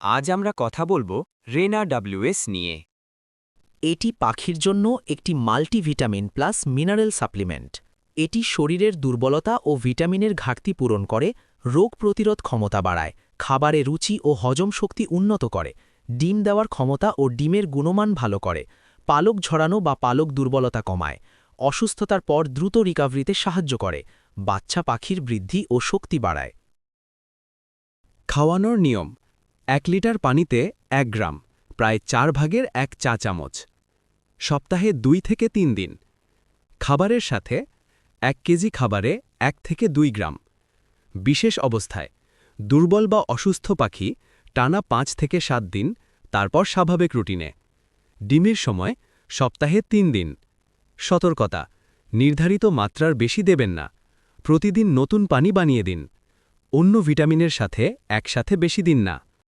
আজ আমরা কথা বলবো রেনা ডাব্লিউএস নিয়ে। এটি পাখির জন্য একটি মাল্টিভিটামিন প্লাস মিনারেল সাপ্লিমেন্ট। এটি শরীরের দুর্বলতা ও ভিটামিনের ঘাটতি পূরণ করে, রোগ প্রতিরোধ ক্ষমতা বাড়ায়, খাবারে রুচি ও হজম শক্তি উন্নত করে, ডিম দেওয়ার ক্ষমতা ও ডিমের গুণমান ভালো করে, পালক ঝরানো বা পালক দুর্বলতা কমায়, অসুস্থতার পর দ্রুত রিকভারিতে সাহায্য করে, বাচ্চা পাখির বৃদ্ধি ও শক্তি বাড়ায়। খাওয়ানোর নিয়ম: 1 লিটার পানিতে 1 গ্রাম, প্রায় 4 ভাগের 1 চা চামচ, সপ্তাহে 2 থেকে 3 দিন। খাবারের সাথে 1 কেজি খাবারে 1 থেকে 2 গ্রাম। বিশেষ অবস্থায় দুর্বল বা অসুস্থ পাখি টানা 5 থেকে 7 দিন, তারপর স্বাভাবিক রুটিনে। ডিমের সময় সপ্তাহে 3 দিন। সতর্কতা: নির্ধারিত মাত্রার বেশি দেবেন না। প্রতিদিন নতুন পানি বানিয়ে দিন। অন্য ভিটামিনের সাথে একসাথে বেশি দিন না।